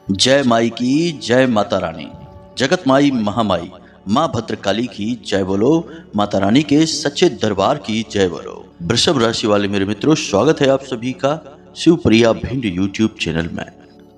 जय माई की जय माता रानी। जगत माई महामाई माँ भद्रकाली की जय बोलो। माता रानी के सच्चे दरबार की जय बोलो। वृषभ राशि वाले मेरे मित्रों, स्वागत है आप सभी का शिवप्रिया भिंड यूट्यूब चैनल में।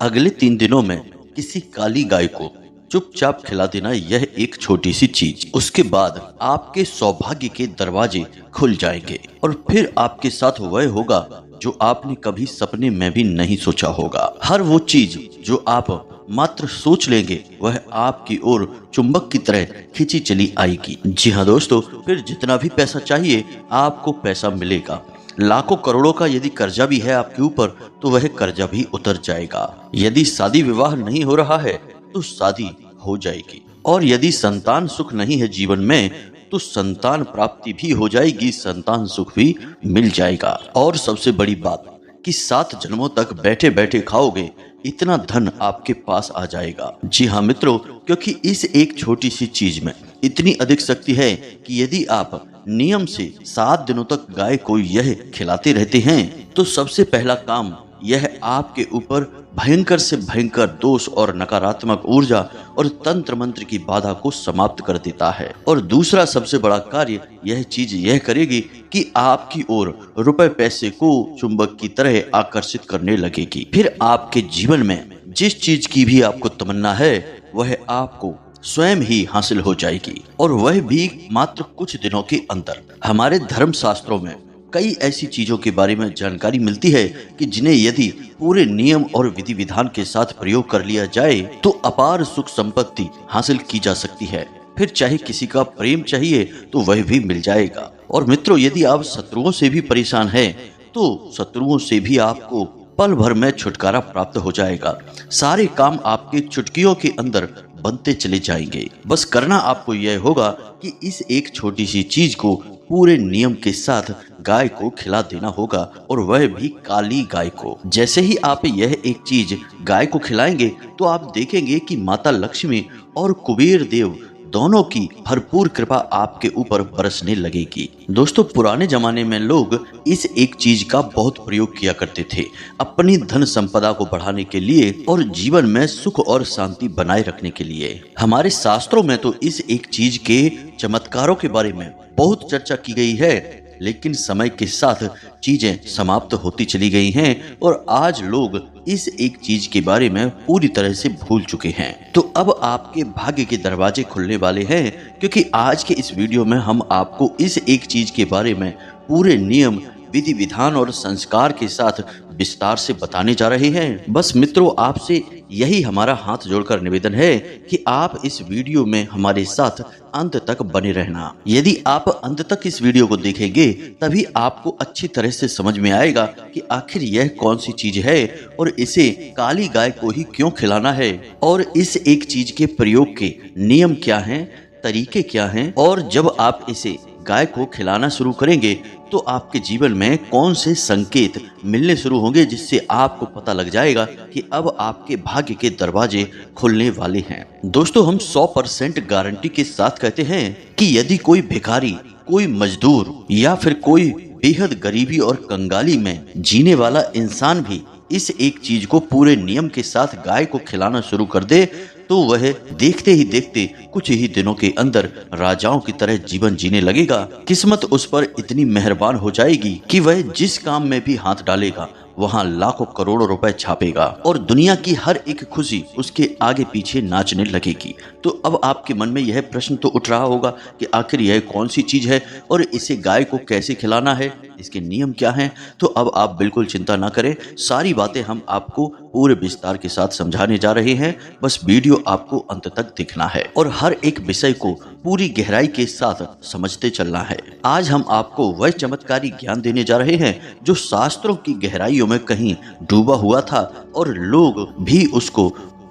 अगले 3 दिनों में किसी काली गाय को चुपचाप खिला देना, यह एक छोटी सी चीज। उसके बाद आपके सौभाग्य के दरवाजे खुल जाएंगे और फिर आपके साथ वह होगा जो आपने कभी सपने में भी नहीं सोचा होगा। हर वो चीज जो आप मात्र सोच लेंगे वह आपकी ओर चुंबक की तरह खींची चली आएगी। जी हाँ दोस्तों, फिर जितना भी पैसा चाहिए आपको पैसा मिलेगा। लाखों करोड़ों का यदि कर्जा भी है आपके ऊपर तो वह कर्जा भी उतर जाएगा। यदि शादी विवाह नहीं हो रहा है तो शादी हो जाएगी, और यदि संतान सुख नहीं है जीवन में तो संतान प्राप्ति भी हो जाएगी, संतान सुख भी मिल जाएगा। और सबसे बड़ी बात कि 7 जन्मों तक बैठे बैठे खाओगे इतना धन आपके पास आ जाएगा। जी हाँ मित्रों, क्योंकि इस एक छोटी सी चीज में इतनी अधिक शक्ति है कि यदि आप नियम से 7 दिनों तक गाय को यह खिलाते रहते हैं तो सबसे पहला काम यह आपके ऊपर भयंकर से भयंकर दोष और नकारात्मक ऊर्जा और तंत्र मंत्र की बाधा को समाप्त कर देता है। और दूसरा सबसे बड़ा कार्य यह चीज यह करेगी कि आपकी ओर रुपए पैसे को चुंबक की तरह आकर्षित करने लगेगी। फिर आपके जीवन में जिस चीज की भी आपको तमन्ना है वह आपको स्वयं ही हासिल हो जाएगी, और वह भी मात्र कुछ दिनों के अंदर। हमारे धर्म शास्त्रों में कई ऐसी चीजों के बारे में जानकारी मिलती है कि जिन्हें यदि पूरे नियम और विधि विधान के साथ प्रयोग कर लिया जाए तो अपार सुख संपत्ति हासिल की जा सकती है। फिर चाहे किसी का प्रेम चाहिए तो वह भी मिल जाएगा। और मित्रों, यदि आप शत्रुओं से भी परेशान हैं तो शत्रुओं से भी आपको पल भर में छुटकारा प्राप्त हो जाएगा। सारे काम आपके चुटकियों के अंदर बनते चले जाएंगे। बस करना आपको यह होगा कि इस एक छोटी सी चीज को पूरे नियम के साथ गाय को खिला देना होगा, और वह भी काली गाय को। जैसे ही आप यह एक चीज गाय को खिलाएंगे तो आप देखेंगे कि माता लक्ष्मी और कुबेर देव दोनों की भरपूर कृपा आपके ऊपर बरसने लगेगी। दोस्तों, पुराने जमाने में लोग इस एक चीज का बहुत प्रयोग किया करते थे अपनी धन संपदा को बढ़ाने के लिए और जीवन में सुख और शांति बनाए रखने के लिए। हमारे शास्त्रों में तो इस एक चीज के चमत्कारों के बारे में बहुत चर्चा की गई है, लेकिन समय के साथ चीजें समाप्त होती चली गई हैं और आज लोग इस एक चीज के बारे में पूरी तरह से भूल चुके हैं। तो अब आपके भाग्य के दरवाजे खुलने वाले हैं, क्योंकि आज के इस वीडियो में हम आपको इस एक चीज के बारे में पूरे नियम विधि विधान और संस्कार के साथ विस्तार से बताने जा रहे हैं। बस मित्रों, आपसे यही हमारा हाथ जोड़कर निवेदन है कि आप इस वीडियो में हमारे साथ अंत तक बने रहना। यदि आप अंत तक इस वीडियो को देखेंगे तभी आपको अच्छी तरह से समझ में आएगा कि आखिर यह कौन सी चीज है और इसे काली गाय को ही क्यों खिलाना है, और इस एक चीज के प्रयोग के नियम क्या हैं, तरीके क्या हैं, और जब आप इसे गाय को खिलाना शुरू करेंगे तो आपके जीवन में कौन से संकेत मिलने शुरू होंगे जिससे आपको पता लग जाएगा कि अब आपके भाग्य के दरवाजे खुलने वाले हैं। दोस्तों, हम 100% गारंटी के साथ कहते हैं कि यदि कोई भिखारी, कोई मजदूर या फिर कोई बेहद गरीबी और कंगाली में जीने वाला इंसान भी इस एक चीज को पूरे नियम के साथ गाय को खिलाना शुरू कर दे तो वह देखते ही देखते कुछ ही दिनों के अंदर राजाओं की तरह जीवन जीने लगेगा। किस्मत उस पर इतनी मेहरबान हो जाएगी कि वह जिस काम में भी हाथ डालेगा वहाँ लाखों करोड़ों रुपए छापेगा और दुनिया की हर एक खुशी उसके आगे पीछे नाचने लगेगी। तो अब आपके मन में यह प्रश्न तो उठ रहा होगा कि आखिर यह कौन सी चीज है और इसे गाय को कैसे खिलाना है, इसके नियम क्या हैं। तो अब आप बिल्कुल चिंता ना करें, सारी बातें हम आपको पूरे विस्तार के साथ समझाने जा रहे हैं। बस वीडियो आपको अंत तक देखना है और हर एक विषय को पूरी गहराई के साथ समझते चलना है। आज हम आपको वह चमत्कारी ज्ञान देने जा रहे हैं जो शास्त्रों की गहराइयों में कहीं डूबा हुआ था और लोग भी उसको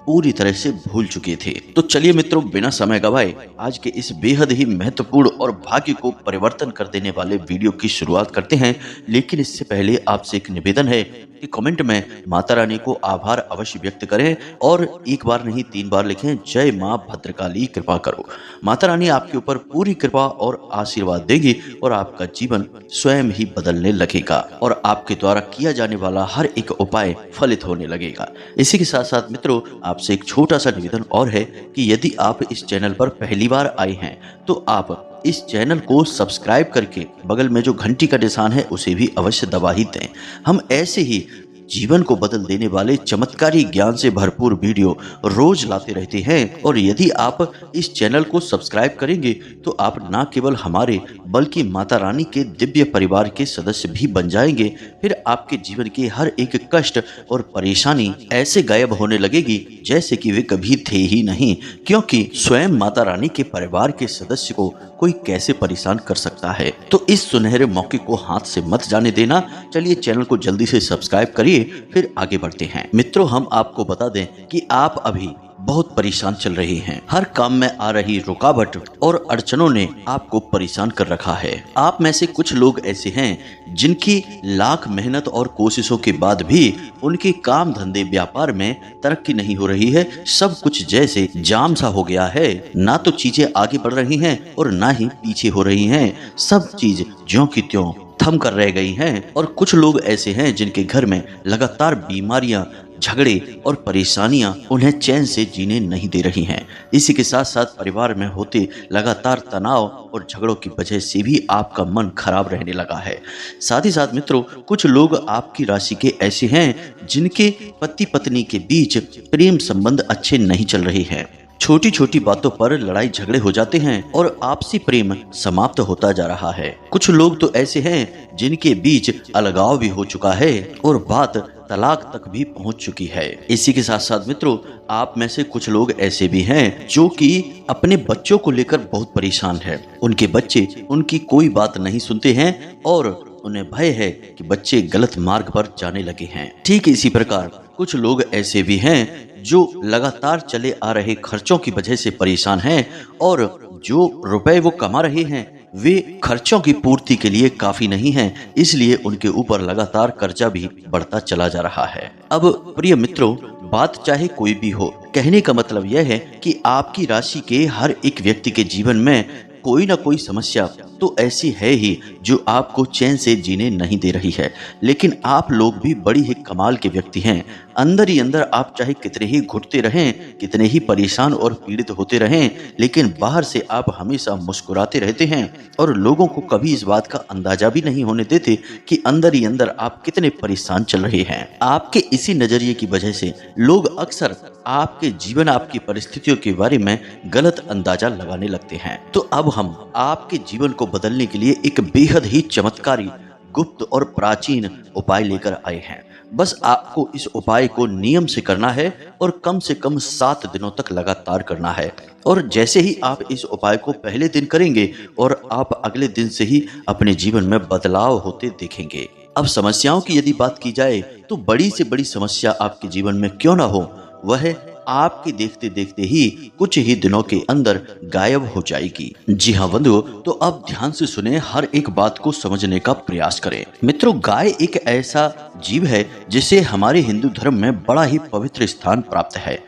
पूरी तरह से भूल चुके थे। तो चलिए मित्रों, बिना समय गवाए आज के इस बेहद ही महत्वपूर्ण और भाग्य को परिवर्तन कर देने वाले वीडियो की शुरुआत करते हैं। लेकिन इससे पहले आपसे एक निवेदन है कि कमेंट में माता रानी को आभार अवश्य व्यक्त करें और एक बार नहीं 3 बार लिखें, जय मां भद्रकाली कृपा करो। माता रानी आपके ऊपर पूरी कृपा और आशीर्वाद देगी और आपका जीवन स्वयं ही बदलने लगेगा और आपके द्वारा किया जाने वाला हर एक उपाय फलित होने लगेगा। इसी के साथ साथ मित्रों, आपसे एक छोटा सा निवेदन और है कि यदि आप इस चैनल पर पहली बार आए हैं तो आप इस चैनल को सब्सक्राइब करके बगल में जो घंटी का निशान है उसे भी अवश्य दबा ही दें। हम ऐसे ही जीवन को बदल देने वाले चमत्कारी ज्ञान से भरपूर वीडियो रोज लाते रहते हैं और यदि आप इस चैनल को सब्सक्राइब करेंगे तो आप न केवल हमारे बल्कि माता रानी के दिव्य परिवार के सदस्य भी बन जाएंगे। फिर आपके जीवन के हर एक कष्ट और परेशानी ऐसे गायब होने लगेगी जैसे कि वे कभी थे ही नहीं, क्योंकि स्वयं माता रानी के परिवार के सदस्य को कोई कैसे परेशान कर सकता है। तो इस सुनहरे मौके को हाथ से मत जाने देना। चलिए चैनल को जल्दी से सब्सक्राइब करिए, फिर आगे बढ़ते हैं। मित्रों, हम आपको बता दें कि आप अभी बहुत परेशान चल रहे हैं। हर काम में आ रही रुकावट और अड़चनों ने आपको परेशान कर रखा है। आप में से कुछ लोग ऐसे हैं जिनकी लाख मेहनत और कोशिशों के बाद भी उनके काम धंधे व्यापार में तरक्की नहीं हो रही है। सब कुछ जैसे जाम सा हो गया है, ना तो चीजें आगे बढ़ रही हैं और ना ही पीछे हो रही हैं। सब चीज ज्यों की त्यों थम कर रह गई हैं। और कुछ लोग ऐसे हैं जिनके घर में लगातार बीमारियां, झगड़े और परेशानियां उन्हें चैन से जीने नहीं दे रही हैं। इसी के साथ साथ परिवार में होते लगातार तनाव और झगड़ों की वजह से भी आपका मन खराब रहने लगा है। साथ ही साथ मित्रों, कुछ लोग आपकी राशि के ऐसे हैं जिनके पति पत्नी के बीच प्रेम संबंध अच्छे नहीं चल रहे हैं। छोटी छोटी बातों पर लड़ाई झगड़े हो जाते हैं और आपसी प्रेम समाप्त होता जा रहा है। कुछ लोग तो ऐसे हैं जिनके बीच अलगाव भी हो चुका है और बात तलाक तक भी पहुंच चुकी है। इसी के साथ साथ मित्रों, आप में से कुछ लोग ऐसे भी हैं जो कि अपने बच्चों को लेकर बहुत परेशान है। उनके बच्चे उनकी कोई बात नहीं सुनते हैं और उन्हें भय है कि बच्चे गलत मार्ग पर जाने लगे हैं। ठीक इसी प्रकार कुछ लोग ऐसे भी हैं जो लगातार चले आ रहे खर्चों की वजह से परेशान हैं और जो रुपए वो कमा रहे हैं वे खर्चों की पूर्ति के लिए काफी नहीं हैं, इसलिए उनके ऊपर लगातार कर्जा भी बढ़ता चला जा रहा है। अब प्रिय मित्रों, बात चाहे कोई भी हो, कहने का मतलब यह है कि आपकी राशि के हर एक व्यक्ति के जीवन में कोई ना कोई समस्या तो ऐसी है ही जो आपको चैन से जीने नहीं दे रही है। लेकिन आप लोग भी बड़ी ही कमाल के व्यक्ति हैं। अंदर ही अंदर आप चाहे कितने ही घुटते रहें, कितने ही परेशान और पीड़ित होते रहें, लेकिन बाहर से आप हमेशा मुस्कुराते रहते हैं और लोगों को कभी इस बात का अंदाजा भी नहीं होने देते कि अंदर ही अंदर आप कितने परेशान चल रहे हैं। आपके इसी नजरिए की वजह से लोग अक्सर आपके जीवन, आपकी परिस्थितियों के बारे में गलत अंदाजा लगाने लगते हैं। तो अब हम आपके जीवन को बदलने के लिए एक बेहद ही चमत्कारी, गुप्त और प्राचीन उपाय लेकर आए हैं। बस आपको इस उपाय को नियम से करना है और कम से कम 7 दिनों तक लगातार करना है। और जैसे ही आप इस उपाय को पहले दिन करेंगे और आप अगले दिन से ही अपने जीवन में बदलाव होते देखेंगे। अब समस्याओं की यदि बात की जाए तो बड़ी से बड़ी समस्या आपके जीवन में क्यों ना हो, वह आपके देखते देखते ही कुछ ही दिनों के अंदर गायब हो जाएगी। जी हाँ बंधुओं, तो अब ध्यान से सुने, हर एक बात को समझने का प्रयास करें। मित्रों, गाय एक ऐसा जीव है जिसे हमारे हिंदू धर्म में बड़ा ही पवित्र स्थान प्राप्त है।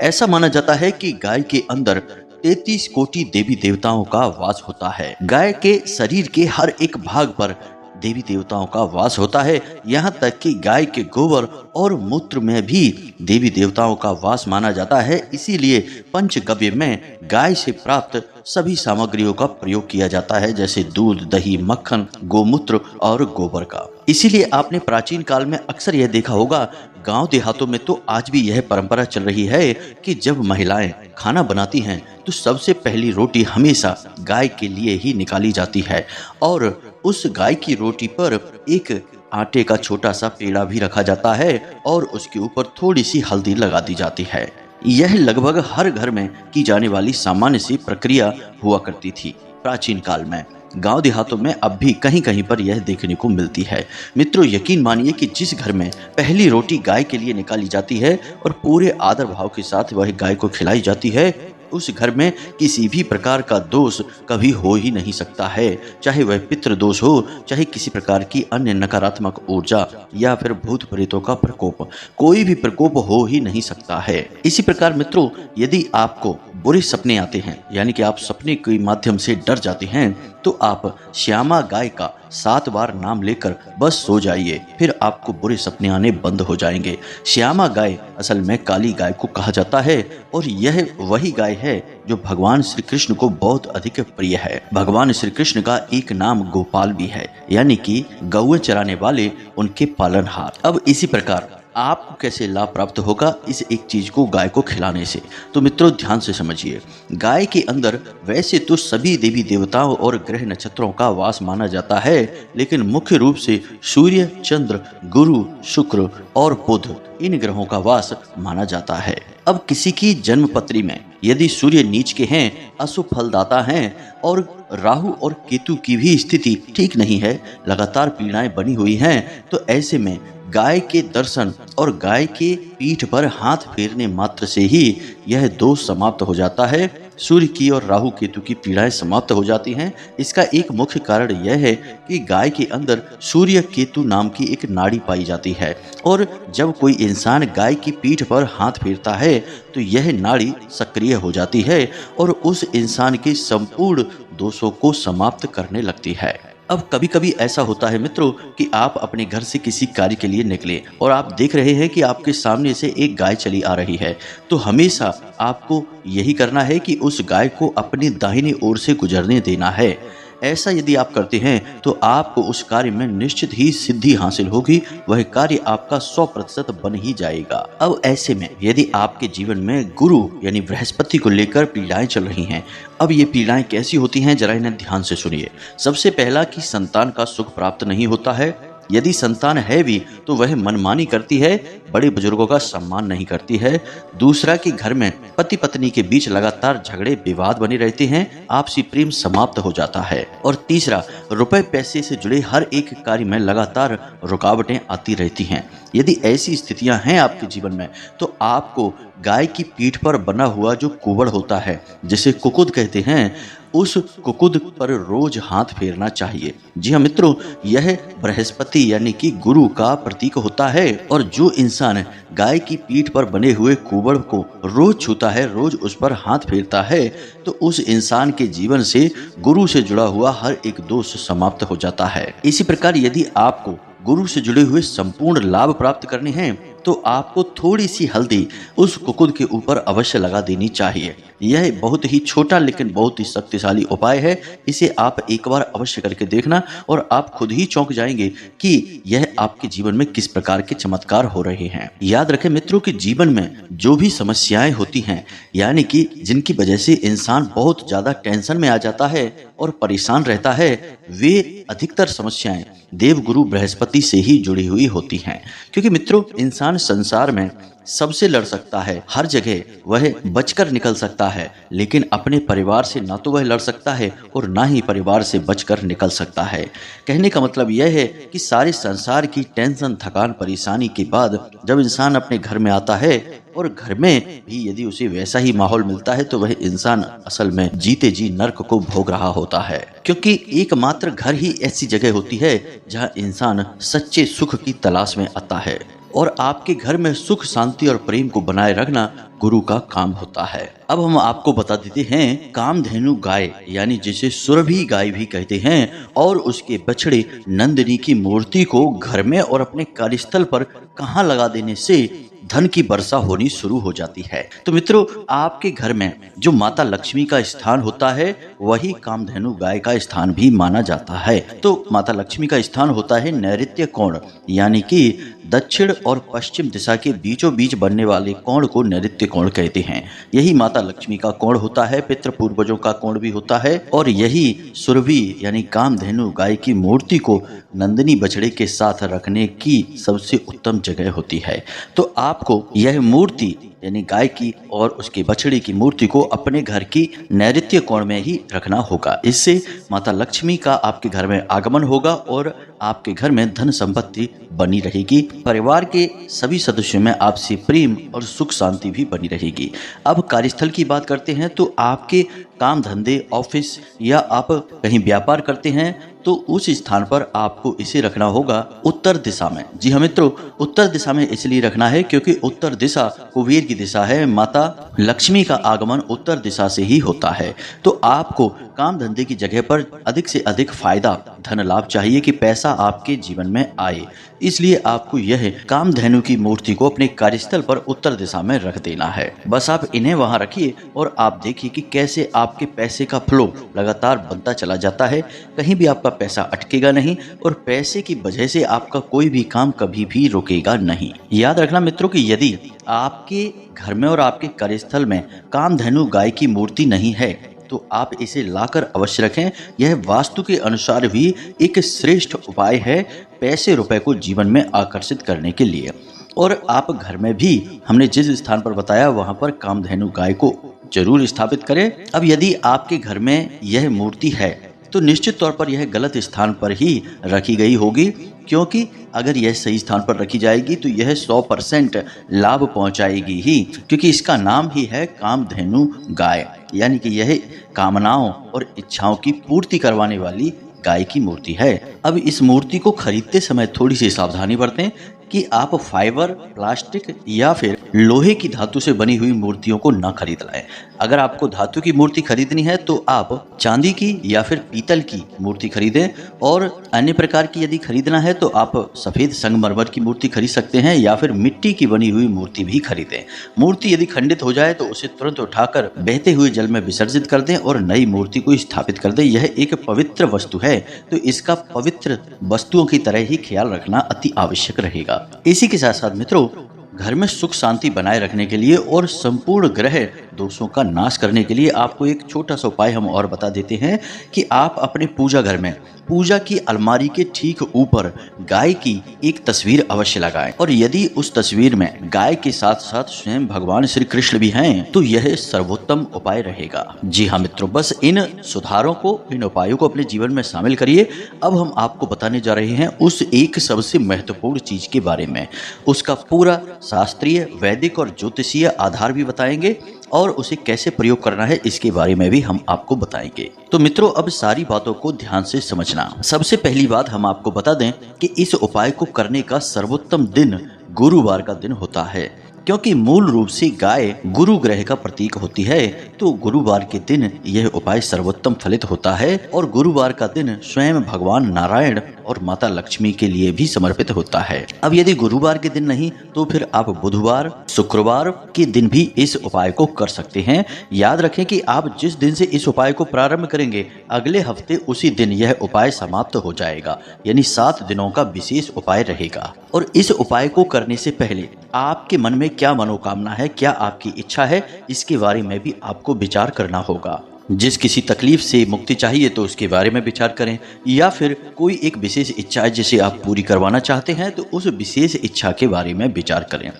ऐसा माना जाता है कि गाय के अंदर 33 कोटि देवी देवताओं का वास होता है। गाय के शरीर के हर एक भाग पर देवी देवताओं का वास होता है। यहाँ तक कि गाय के गोबर और मूत्र में भी देवी देवताओं का वास माना जाता है। इसीलिए पंचगव्य में गाय से प्राप्त सभी सामग्रियों का प्रयोग किया जाता है, जैसे दूध, दही, मक्खन, गोमूत्र और गोबर का। इसीलिए आपने प्राचीन काल में अक्सर यह देखा होगा, गांव देहातों में तो आज भी यह परंपरा चल रही है कि जब महिलाएं खाना बनाती हैं तो सबसे पहली रोटी हमेशा गाय के लिए ही निकाली जाती है और उस गाय की रोटी पर एक आटे का छोटा सा पेड़ा भी रखा जाता है और उसके ऊपर थोड़ी सी हल्दी लगा दी जाती है। यह लगभग हर घर में की जाने वाली सामान्य सी प्रक्रिया हुआ करती थी प्राचीन काल में। गांव देहातों में अब भी कहीं कहीं पर यह देखने को मिलती है। मित्रों, यकीन मानिए कि जिस घर में पहली रोटी गाय के लिए निकाली जाती है और पूरे आदर भाव के साथ वह गाय को खिलाई जाती है, उस घर में किसी भी प्रकार का दोष कभी हो ही नहीं सकता है। चाहे वह पितृ दोष हो, चाहे किसी प्रकार की अन्य नकारात्मक ऊर्जा या फिर भूत प्रेतों का प्रकोप, कोई भी प्रकोप हो ही नहीं सकता है। इसी प्रकार मित्रों, यदि आपको बुरे सपने आते हैं, यानी कि आप सपने के माध्यम से डर जाते हैं, तो आप श्यामा गाय का 7 बार नाम लेकर बस सो जाइए, फिर आपको बुरे सपने आने बंद हो जाएंगे। श्यामा गाय असल में काली गाय को कहा जाता है और यह वही गाय है जो भगवान श्री कृष्ण को बहुत अधिक प्रिय है। भगवान श्री कृष्ण का एक नाम गोपाल भी है, यानी कि गौएं चराने वाले, उनके पालनहार। अब इसी प्रकार आपको कैसे लाभ प्राप्त होगा इस एक चीज को, गाय को खिलाने से, तो मित्रों ध्यान से समझिए। गाय के अंदर वैसे तो सभी देवी देवताओं और ग्रह नक्षत्रों का वास माना जाता है, लेकिन मुख्य रूप से सूर्य, चंद्र, गुरु, शुक्र और बुध, इन ग्रहों का वास माना जाता है। अब किसी की जन्म पत्री में यदि सूर्य नीच के हैं, अशुभ फलदाता हैं, और राहु और केतु की भी स्थिति ठीक नहीं है, लगातार पीड़ाएं बनी हुई हैं, तो ऐसे में गाय के दर्शन और गाय के पीठ पर हाथ फेरने मात्र से ही यह दोष समाप्त हो जाता है। सूर्य की और राहु केतु की पीड़ाएं समाप्त हो जाती हैं। इसका एक मुख्य कारण यह है कि गाय के अंदर सूर्य केतु नाम की एक नाड़ी पाई जाती है, और जब कोई इंसान गाय की पीठ पर हाथ फेरता है तो यह नाड़ी सक्रिय हो जाती है और उस इंसान के संपूर्ण दोषों को समाप्त करने लगती है। अब कभी कभी ऐसा होता है मित्रों कि आप अपने घर से किसी कार्य के लिए निकले और आप देख रहे हैं कि आपके सामने से एक गाय चली आ रही है, तो हमेशा आपको यही करना है कि उस गाय को अपनी दाहिनी ओर से गुजरने देना है। ऐसा यदि आप करते हैं तो आपको उस कार्य में निश्चित ही सिद्धि हासिल होगी, वह कार्य आपका 100% बन ही जाएगा। अब ऐसे में यदि आपके जीवन में गुरु यानी बृहस्पति को लेकर पीड़ाएं चल रही हैं, अब ये पीड़ाएं कैसी होती हैं, जरा इन्हें ध्यान से सुनिए। सबसे पहला कि संतान का सुख प्राप्त नहीं होता है। यदि संतान है भी तो वह मनमानी करती है, बड़े बुजुर्गों का सम्मान नहीं करती है। दूसरा कि घर में पति पत्नी के बीच लगातार झगड़े विवाद बने रहते हैं, आपसी प्रेम समाप्त हो जाता है। और तीसरा, रुपए पैसे से जुड़े हर एक कार्य में लगातार रुकावटें आती रहती हैं। यदि ऐसी स्थितियां हैं आपके जीवन में, तो आपको गाय की पीठ पर बना हुआ जो कुबड़ होता है, जिसे कुकुद कहते हैं, उस कुकुद पर रोज हाथ फेरना चाहिए। जी हाँ मित्रों, यह बृहस्पति यानी कि गुरु का प्रतीक होता है, और जो इंसान गाय की पीठ पर बने हुए कुबड़ को रोज छूता है, रोज उस पर हाथ फेरता है, तो उस इंसान के जीवन से गुरु से जुड़ा हुआ हर एक दोष समाप्त हो जाता है। इसी प्रकार यदि आपको गुरु से जुड़े हुए संपूर्ण लाभ प्राप्त करने हैं, तो आपको थोड़ी सी हल्दी उस कुकुद के ऊपर अवश्य लगा देनी चाहिए। यह बहुत ही छोटा लेकिन बहुत ही शक्तिशाली उपाय है। इसे आप एक बार अवश्य करके देखना और आप खुद ही चौंक जाएंगे कि यह आपके जीवन में किस प्रकार के चमत्कार हो रहे हैं। याद रखें मित्रों कि जीवन में जो भी समस्याएं होती हैं, यानी कि जिनकी वजह से इंसान बहुत ज्यादा टेंशन में आ जाता है और परेशान रहता है, वे अधिकतर समस्याएं देवगुरु बृहस्पति से ही जुड़ी हुई होती हैं। क्योंकि मित्रों, इंसान संसार में सबसे लड़ सकता है, हर जगह वह बचकर निकल सकता है, लेकिन अपने परिवार से ना तो वह लड़ सकता है और ना ही परिवार से बचकर निकल सकता है। कहने का मतलब यह है कि सारे संसार की टेंशन, थकान, परेशानी के बाद जब इंसान अपने घर में आता है और घर में भी यदि उसे वैसा ही माहौल मिलता है, तो वह इंसान असल में जीते जी नर्क को भोग रहा होता है। क्योंकि एकमात्र घर ही ऐसी जगह होती है जहां इंसान सच्चे सुख की तलाश में आता है, और आपके घर में सुख, शांति और प्रेम को बनाए रखना गुरु का काम होता है। अब हम आपको बता देते हैं, कामधेनु गाय यानी जिसे सुरभि गाय भी कहते हैं, और उसके बछड़े नंदिनी की मूर्ति को घर में और अपने कार्यस्थल पर कहाँ लगा देने से धन की वर्षा होनी शुरू हो जाती है। तो मित्रों, आपके घर में जो माता लक्ष्मी का स्थान होता है, वही कामधेनु गाय का स्थान भी माना जाता है। तो माता लक्ष्मी का स्थान होता है नैऋत्य कोण, यानी कि दक्षिण और पश्चिम दिशा के बीचों बीच बनने वाले कोण को नैऋत्य कोण कहते हैं। यही माता लक्ष्मी का कोण होता है, पितृ पूर्वजों का कोण भी होता है, और यही सुरभि यानी कामधेनु गाय की मूर्ति को नंदिनी बछड़े के साथ रखने की सबसे उत्तम जगह होती है। तो आपको यह मूर्ति यानी गाय की और उसके बछड़ी की मूर्ति को अपने घर की नैऋत्य कोण में ही रखना होगा। इससे माता लक्ष्मी का आपके घर में आगमन होगा और आपके घर में धन संपत्ति बनी रहेगी। परिवार के सभी सदस्यों में आपसी प्रेम और सुख शांति भी बनी रहेगी। अब कार्यस्थल की बात करते हैं तो आपके काम धंधे, ऑफिस या आप कहीं व्यापार करते हैं तो उस स्थान पर आपको इसे रखना होगा उत्तर दिशा में। जी हाँ मित्रों, उत्तर दिशा में इसलिए रखना है क्योंकि उत्तर दिशा कुबेर की दिशा है। माता लक्ष्मी का आगमन उत्तर दिशा से ही होता है। तो आपको काम धंधे की जगह पर अधिक से अधिक फायदा, धन लाभ चाहिए कि पैसा आपके जीवन में आए। इसलिए आपको यह कामधेनु की मूर्ति को अपने कार्यस्थल पर उत्तर दिशा में रख देना है। बस आप इन्हें वहां रखिए और आप देखिए कि कैसे आपके पैसे का फ्लो लगातार बनता चला जाता है। कहीं भी आपका पैसा अटकेगा नहीं और पैसे की वजह से आपका कोई भी काम कभी भी रुकेगा नहीं। याद रखना मित्रों कि यदि आपके घर में और आपके कार्यस्थल में कामधेनु गाय की मूर्ति नहीं है तो आप इसे लाकर अवश्य रखें। यह वास्तु के अनुसार भी एक श्रेष्ठ उपाय है पैसे रुपए को जीवन में आकर्षित करने के लिए। और आप घर में भी हमने जिस स्थान पर बताया वहां पर कामधेनु गाय को जरूर स्थापित करें। अब यदि आपके घर में यह मूर्ति है तो निश्चित तौर पर यह गलत स्थान पर ही रखी गई होगी, क्योंकि अगर यह सही स्थान पर रखी जाएगी तो यह 100% लाभ पहुंचाएगी ही, क्योंकि इसका नाम ही है कामधेनु गाय, यानी कि यह कामनाओं और इच्छाओं की पूर्ति करवाने वाली गाय की मूर्ति है। अब इस मूर्ति को खरीदते समय थोड़ी सी सावधानी बरतें कि आप फाइबर, प्लास्टिक या फिर लोहे की धातु से बनी हुई मूर्तियों को न खरीद लाएं। अगर आपको धातु की मूर्ति खरीदनी है तो आप चांदी की या फिर पीतल की मूर्ति खरीदें, और अन्य प्रकार की यदि खरीदना है तो आप सफेद संगमरमर की मूर्ति खरीद सकते हैं या फिर मिट्टी की बनी हुई मूर्ति भी खरीदें। मूर्ति यदि खंडित हो जाए तो उसे तुरंत उठाकर बहते हुए जल में विसर्जित कर दें और नई मूर्ति को स्थापित कर दें। यह एक पवित्र वस्तु है तो इसका पवित्र वस्तुओं की तरह ही ख्याल रखना अति आवश्यक रहेगा। इसी के साथ साथ मित्रों, घर में सुख शांति बनाए रखने के लिए और संपूर्ण ग्रह दोषों का नाश करने के लिए आपको एक छोटा सा उपाय हम और बता देते हैं कि आप अपने पूजा घर में पूजा की अलमारी के ठीक ऊपर गाय की एक तस्वीर अवश्य लगाएं, और यदि उस तस्वीर में गाय के साथ साथ स्वयं भगवान श्री कृष्ण भी हैं तो यह सर्वोत्तम उपाय रहेगा। जी हाँ मित्रों, बस इन सुधारों को, इन उपायों को अपने जीवन में शामिल करिए। अब हम आपको बताने जा रहे हैं उस एक सबसे महत्वपूर्ण चीज के बारे में। उसका पूरा शास्त्रीय, वैदिक और ज्योतिषीय आधार भी बताएंगे और उसे कैसे प्रयोग करना है इसके बारे में भी हम आपको बताएंगे। तो मित्रों, अब सारी बातों को ध्यान से समझना। सबसे पहली बात हम आपको बता दें कि इस उपाय को करने का सर्वोत्तम दिन गुरुवार का दिन होता है, क्योंकि मूल रूप से गाय गुरु ग्रह का प्रतीक होती है। तो गुरुवार के दिन यह उपाय सर्वोत्तम फलित होता है और गुरुवार का दिन स्वयं भगवान नारायण और माता लक्ष्मी के लिए भी समर्पित होता है। अब यदि गुरुवार के दिन नहीं तो फिर आप बुधवार, शुक्रवार के दिन भी इस उपाय को कर सकते हैं। याद रखें कि आप जिस दिन से इस उपाय को प्रारंभ करेंगे अगले हफ्ते उसी दिन यह उपाय समाप्त हो जाएगा, यानी 7 दिनों का विशेष उपाय रहेगा। और इस उपाय को करने से पहले आपके मन में क्या मनोकामना है, क्या आपकी इच्छा है, इसके बारे में भी आपको विचार करना होगा। जिस किसी तकलीफ से मुक्ति चाहिए तो उसके बारे में विचार करें, या फिर कोई एक विशेष इच्छा है जिसे आप पूरी करवाना चाहते हैं तो उस विशेष इच्छा के बारे में विचार करें।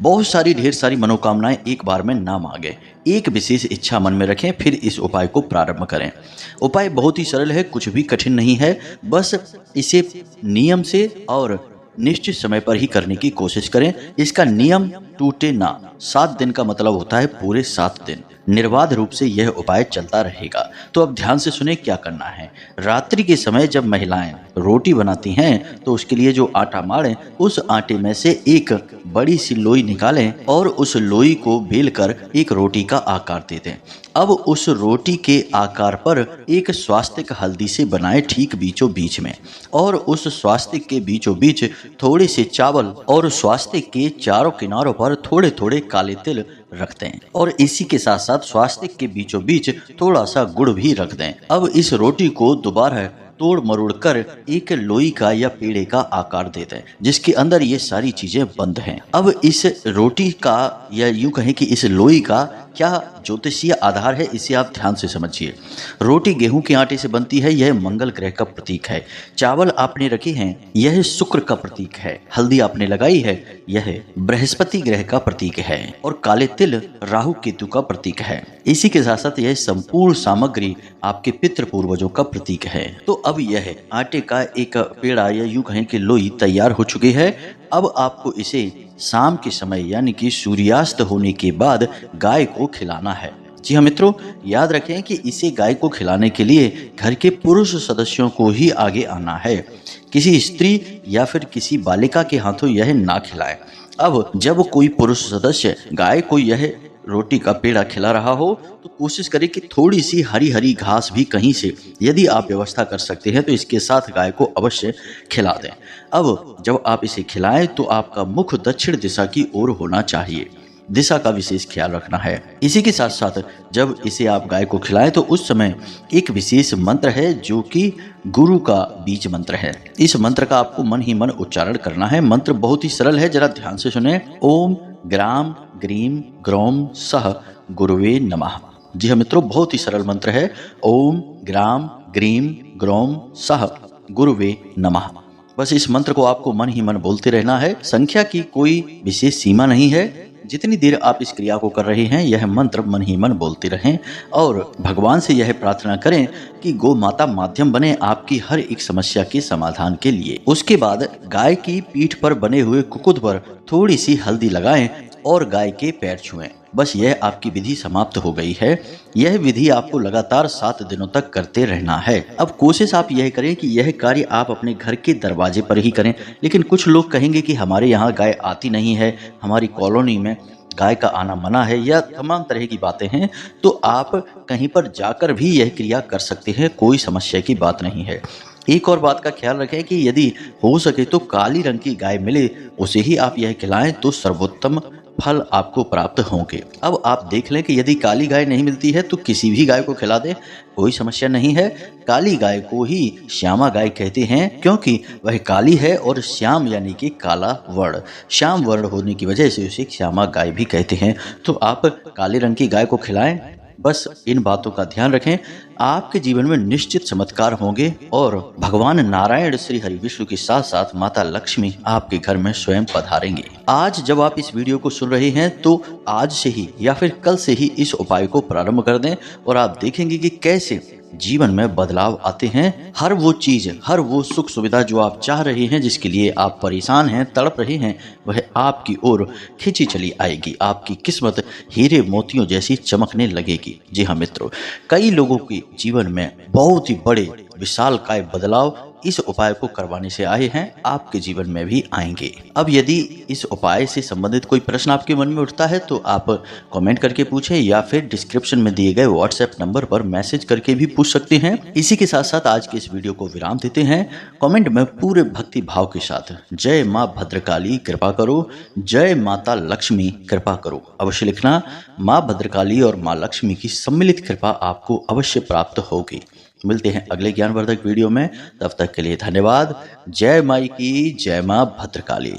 बहुत सारी ढेर सारी मनोकामनाएं एक बार में ना मांगे, एक विशेष इच्छा मन में रखें, फिर इस उपाय को प्रारंभ करें। उपाय बहुत ही सरल है, कुछ भी कठिन नहीं है, बस इसे नियम से और निश्चित समय पर ही करने की कोशिश करें। इसका नियम टूटे ना। 7 दिन का मतलब होता है पूरे 7 दिन निर्बाध रूप से यह उपाय चलता रहेगा। तो अब ध्यान से सुने क्या करना है। रात्रि के समय जब महिलाएं रोटी बनाती हैं तो उसके लिए जो आटा माड़ें, उस आटे में से एक बड़ी सी लोई निकालें और उस लोई को बेलकर एक रोटी का आकार दे दें। अब उस रोटी के आकार पर एक स्वास्तिक हल्दी से बनाए ठीक बीचों बीच में, और उस स्वास्तिक के बीचों बीच थोड़े से चावल और स्वास्तिक के चारों किनारों पर थोड़े थोड़े काले तिल रख दें, और इसी के साथ साथ स्वास्तिक के बीचों बीच थोड़ा सा गुड़ भी रख दें। अब इस रोटी को दोबारा तोड़ मरोड़ कर एक लोई का या पेड़े का आकार दे दें जिसके अंदर ये सारी चीजें बंद हैं। अब इस रोटी का, या यूं कहें कि इस लोई का क्या ज्योतिषीय आधार है, इसे आप ध्यान से समझिए। रोटी गेहूं के आटे से बनती है, यह मंगल ग्रह का प्रतीक है। चावल आपने रखे हैं, यह शुक्र का प्रतीक है। हल्दी आपने लगाई है, यह बृहस्पति ग्रह का प्रतीक है। और काले तिल राहु केतु का प्रतीक है। इसी के साथ साथ यह संपूर्ण सामग्री आपके पितृ पूर्वजों का प्रतीक है। तो अब यह आटे का एक पेड़ा या यूं कहें कि लोई तैयार हो चुकी है। अब आपको इसे शाम के समय यानी कि सूर्यास्त होने के बाद गाय को खिलाना है। जी हाँ मित्रों, याद रखें कि इसे गाय को खिलाने के लिए घर के पुरुष सदस्यों को ही आगे आना है। किसी स्त्री या फिर किसी बालिका के हाथों यह ना खिलाएं। अब जब कोई पुरुष सदस्य गाय को यह रोटी का पेड़ा खिला रहा हो तो कोशिश करें कि थोड़ी सी हरी हरी घास भी कहीं से यदि आप व्यवस्था कर सकते हैं तो इसके साथ गाय को अवश्य खिला दें। अब जब आप इसे खिलाएं तो आपका मुख दक्षिण दिशा की ओर होना चाहिए। दिशा का विशेष ख्याल रखना है। इसी के साथ साथ जब इसे आप गाय को खिलाएं तो उस समय एक विशेष मंत्र है जो कि गुरु का बीज मंत्र है। इस मंत्र का आपको मन ही मन उच्चारण करना है। मंत्र बहुत ही सरल है, जरा ध्यान से सुने। ओम ग्राम ग्रीम ग्रौम सह गुरुवे नमः। जी हाँ मित्रों, बहुत ही सरल मंत्र है। ओम ग्राम ग्रीम ग्रौम सह गुरुवे नमः। बस इस मंत्र को आपको मन ही मन बोलते रहना है। संख्या की कोई विशेष सीमा नहीं है। जितनी देर आप इस क्रिया को कर रहे हैं यह मंत्र मन ही मन बोलते रहें और भगवान से यह प्रार्थना करें कि गौ माता माध्यम बने आपकी हर एक समस्या के समाधान के लिए। उसके बाद गाय की पीठ पर बने हुए कुकुट पर थोड़ी सी हल्दी लगाएं और गाय के पैर छुएं। बस यह आपकी विधि समाप्त हो गई है। यह विधि आपको लगातार 7 दिनों तक करते रहना है। अब कोशिश आप यह करें कि यह कार्य आप अपने घर के दरवाजे पर ही करें। लेकिन कुछ लोग कहेंगे कि हमारे यहाँ गाय आती नहीं है, हमारी कॉलोनी में गाय का आना मना है, या तमाम तरह की बातें हैं, तो आप कहीं पर जाकर भी यह क्रिया कर सकते हैं। कोई समस्या की बात नहीं है। एक और बात का ख्याल रखें कि यदि हो सके तो काली रंग की गाय मिले उसे ही आप यह खिलाएं तो सर्वोत्तम फल आपको प्राप्त होंगे। अब आप देख लें कि यदि काली गाय नहीं मिलती है तो किसी भी गाय को खिला दें, कोई समस्या नहीं है। काली गाय को ही श्यामा गाय कहते हैं क्योंकि वह काली है और श्याम यानी कि काला वर्ण, श्याम वर्ण होने की वजह से उसे श्यामा गाय भी कहते हैं। तो आप काले रंग की गाय को खिलाएं। बस इन बातों का ध्यान रखें, आपके जीवन में निश्चित चमत्कार होंगे और भगवान नारायण श्री हरि विष्णु के साथ साथ माता लक्ष्मी आपके घर में स्वयं पधारेंगे। आज जब आप इस वीडियो को सुन रहे हैं तो आज से ही या फिर कल से ही इस उपाय को प्रारंभ कर दें और आप देखेंगे कि कैसे जीवन में बदलाव आते हैं। हर वो चीज, हर वो सुख सुविधा जो आप चाह रहे हैं, जिसके लिए आप परेशान हैं, तड़प रहे हैं, वह आपकी ओर खींची चली आएगी। आपकी किस्मत हीरे मोतियों जैसी चमकने लगेगी। जी हाँ मित्रों, कई लोगों के जीवन में बहुत ही बड़े विशालकाय बदलाव इस उपाय को करवाने से आए हैं, आपके जीवन में भी आएंगे। अब यदि इस उपाय से संबंधित कोई प्रश्न आपके मन में उठता है तो आप कमेंट करके पूछें या फिर डिस्क्रिप्शन में दिए गए व्हाट्सएप नंबर पर मैसेज करके भी पूछ सकते हैं। इसी के साथ साथ आज के इस वीडियो को विराम देते हैं। कमेंट में पूरे भक्ति भाव के साथ जय माँ भद्रकाली कृपा करो, जय माता लक्ष्मी कृपा करो अवश्य लिखना। माँ भद्रकाली और माँ लक्ष्मी की सम्मिलित कृपा आपको अवश्य प्राप्त होगी। मिलते हैं अगले ज्ञानवर्धक वीडियो में, तब तक के लिए धन्यवाद। जय माई की, जय माँ भद्रकाली।